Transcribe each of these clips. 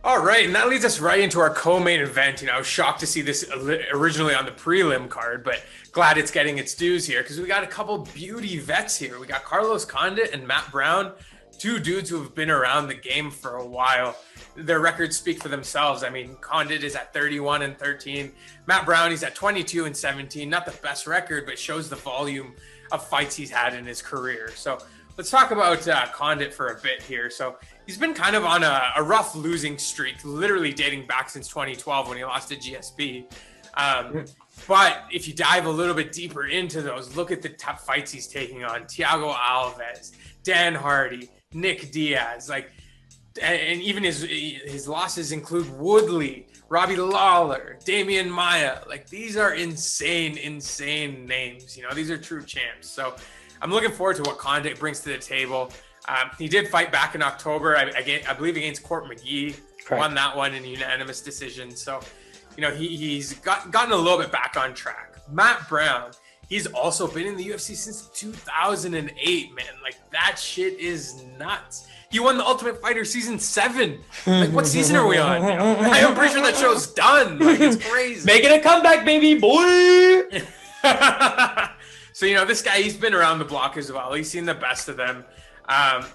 All right, and that leads us right into our co-main event. I was shocked to see this originally on the prelim card, but glad it's getting its dues here because we got a couple beauty vets here. We got Carlos Condit and Matt Brown, two dudes who have been around the game for a while. Their records speak for themselves. I mean, Condit is at 31-13. Matt Brown, he's at 22-17. Not the best record, but shows the volume of fights he's had in his career. So let's talk about Condit for a bit here. So he's been kind of on a rough losing streak, literally dating back since 2012 when he lost to GSP. But if you dive a little bit deeper into those, look at the tough fights he's taking on: Thiago Alves, Dan Hardy, Nick Diaz, and even his losses include Woodley, Robbie Lawler, Damian Maya. These are insane names. These are true champs. So I'm looking forward to what Condit brings to the table. He did fight back in October, I believe, against Court McGee. Correct. Won that one in a unanimous decision. So, he's gotten a little bit back on track. Matt Brown, he's also been in the UFC since 2008, man. That shit is nuts. He won the Ultimate Fighter season 7. What season are we on? I'm pretty sure that show's done. It's crazy. Making a comeback, baby boy. So, this guy, he's been around the block as well. He's seen the best of them.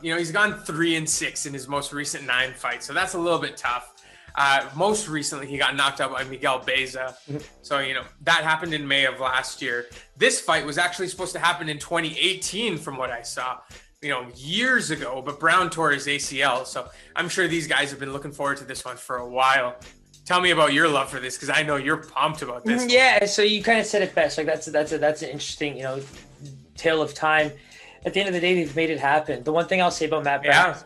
He's gone 3-6 in his most recent 9 fights. So that's a little bit tough. Most recently, he got knocked out by Miguel Beza. So, that happened in May of last year. This fight was actually supposed to happen in 2018 from what I saw, years ago, but Brown tore his ACL. So I'm sure these guys have been looking forward to this one for a while. Tell me about your love for this, because I know you're pumped about this. Yeah, so you kind of said it best. That's an interesting, tale of time. At the end of the day, they've made it happen. The one thing I'll say about Matt Brown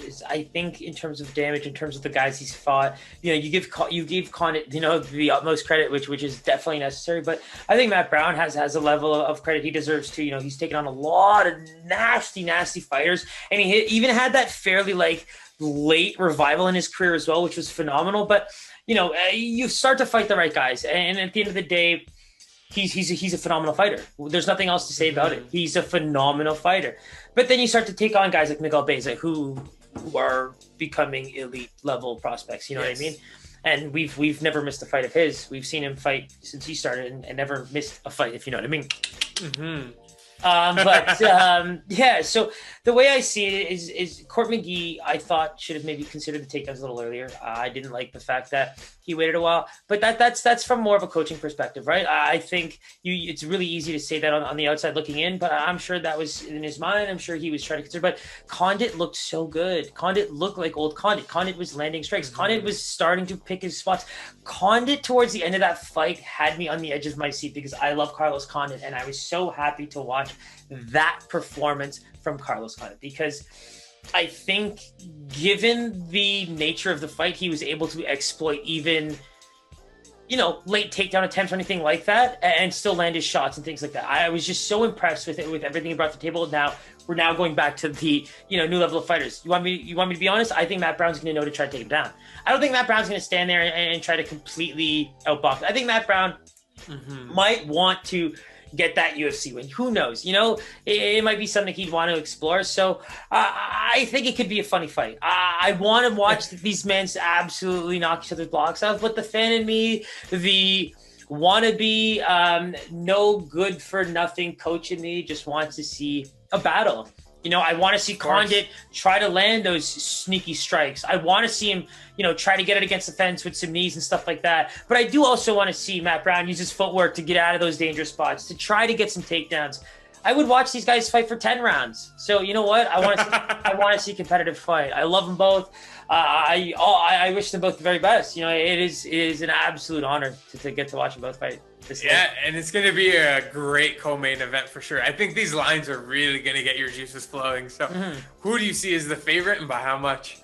is I think in terms of damage, in terms of the guys he's fought, you give Condit, the utmost credit, which is definitely necessary. But I think Matt Brown has a level of credit he deserves too. He's taken on a lot of nasty fighters, and he even had that fairly late revival in his career as well, which was phenomenal. But you start to fight the right guys, and at the end of the day, he's a phenomenal fighter. There's nothing else to say about it. He's a phenomenal fighter. But then you start to take on guys like Miguel Beza who are becoming elite level prospects. You know what I mean? And we've never missed a fight of his. We've seen him fight since he started and never missed a fight, if you know what I mean. Mm-hmm. So the way I see it is Court McGee, I thought, should have maybe considered the takedowns a little earlier. I didn't like the fact that he waited a while, but that's from more of a coaching perspective, right? I think it's really easy to say that on the outside looking in, but I'm sure that was in his mind. I'm sure he was trying to consider, but Condit looked so good. Condit looked like old Condit. Condit was landing strikes. Condit was starting to pick his spots. Condit towards the end of that fight had me on the edge of my seat because I love Carlos Condit, and I was so happy to watch that performance from Carlos Condit because I think given the nature of the fight, he was able to exploit even, late takedown attempts or anything like that and still land his shots and things like that. I was just so impressed with everything he brought to the table. Now we're going back to the, new level of fighters. You want me to be honest? I think Matt Brown's going to know to try to take him down. I don't think Matt Brown's going to stand there and try to completely outbox. I think Matt Brown might want to get that UFC win. Who knows? It might be something he'd want to explore. So I think it could be a funny fight. I want to watch these men absolutely knock each other's blocks off. But the fan in me, the wannabe, no good for nothing coach in me, just wants to see a battle. I want to see Condit try to land those sneaky strikes. I want to see him, try to get it against the fence with some knees and stuff like that. But I do also want to see Matt Brown use his footwork to get out of those dangerous spots, to try to get some takedowns. I would watch these guys fight for 10 rounds. So you know what? I want to see a competitive fight. I love them both. I wish them both the very best. It is an absolute honor to get to watch them both fight. And it's going to be a great co-main event for sure. I think these lines are really going to get your juices flowing. So who do you see as the favorite and by how much?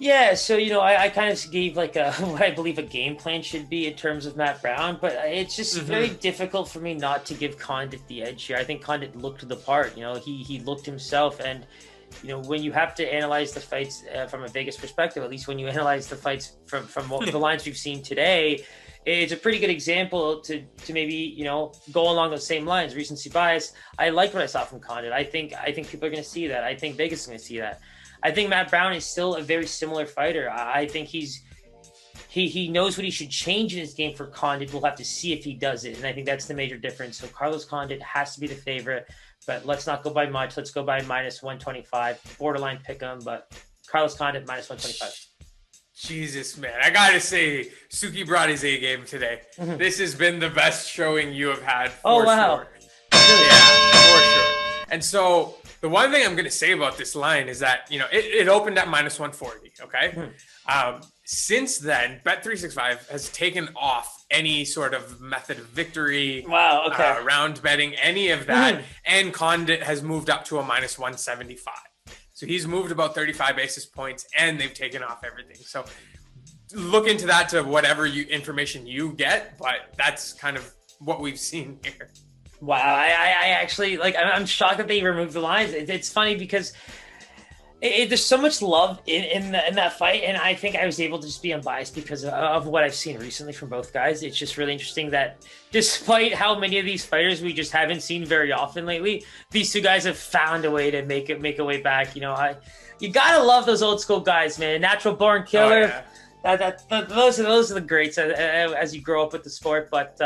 Yeah, so, I kind of gave what I believe a game plan should be in terms of Matt Brown, but it's just very difficult for me not to give Condit the edge here. I think Condit looked the part. He looked himself, and when you have to analyze the fights from a Vegas perspective, at least when you analyze the fights from the lines we've seen today, it's a pretty good example to maybe, go along those same lines. Recency bias. I liked what I saw from Condit. I think people are going to see that. I think Vegas is going to see that. I think Matt Brown is still a very similar fighter. I think he's he knows what he should change in his game for Condit. We'll have to see if he does it, and I think that's the major difference. So Carlos Condit has to be the favorite, but let's not go by much. Let's go by -125, borderline pick 'em, but Carlos Condit -125. Jesus, man. I got to say, Suki brought his A game today. This has been the best showing you have had for sure. Yeah, for sure. And so the one thing I'm going to say about this line is that, it opened at -140, okay? Since then, Bet365 has taken off any sort of method of victory, round betting, any of that, and Condit has moved up to a -175. So he's moved about 35 basis points, and they've taken off everything. So look into that to whatever information you get, but that's kind of what we've seen here. Wow, I actually, I'm shocked that they removed the lines. It's funny because there's so much love in that fight, and I think I was able to just be unbiased because of what I've seen recently from both guys. It's just really interesting that despite how many of these fighters we just haven't seen very often lately, these two guys have found a way to make a way back. You gotta love those old school guys, man. Natural born killer. Oh, yeah. Those are the greats as you grow up with the sport, but.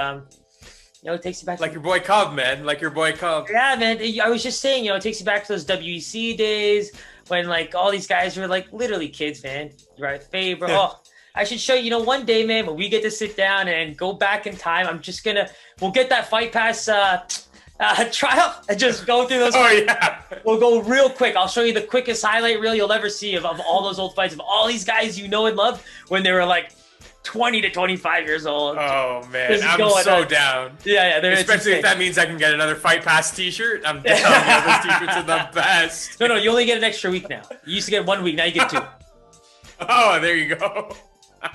It takes you back like your boy Cub, man. Like your boy Cub. Yeah, man. I was just saying, it takes you back to those WEC days when all these guys were literally kids, man. Right, Faber. Oh, I should show you. One day, man, when we get to sit down and go back in time, we'll get that Fight Pass trial and just go through those. Oh yeah. We'll go real quick. I'll show you the quickest highlight reel you'll ever see of all those old fights of all these guys and loved when they were 20 to 25 years old. Oh man, I'm so down. Yeah, especially if that means I can get another Fight Pass T-shirt. I'm down. Those T-shirts are the best. No, you only get an extra week now. You used to get 1 week, now you get 2. Oh, there you go.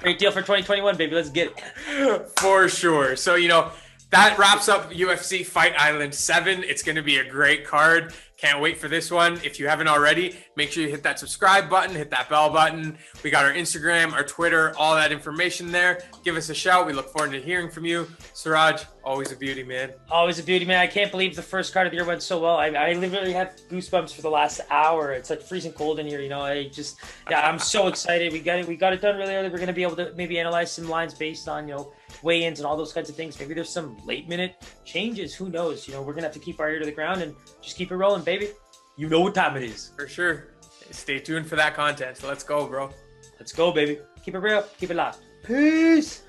Great deal for 2021, baby. Let's get it. For sure. So that wraps up UFC Fight Island 7. It's going to be a great card. Can't wait for this one. If you haven't already, make sure you hit that subscribe button, hit that bell button. We got our Instagram, our Twitter, all that information there. Give us a shout. We look forward to hearing from you. Siraj, always a beauty, man. Always a beauty, man. I can't believe the first card of the year went so well. I literally have goosebumps for the last hour. It's freezing cold in here, I'm so excited. We got it done really early. We're going to be able to maybe analyze some lines based on, weigh-ins and all those kinds of things. Maybe there's some late-minute changes. Who knows? We're going to have to keep our ear to the ground and just keep it rolling, baby. You know what time it is. For sure. Stay tuned for that content. So let's go, bro. Let's go, baby. Keep it real. Keep it locked. Peace.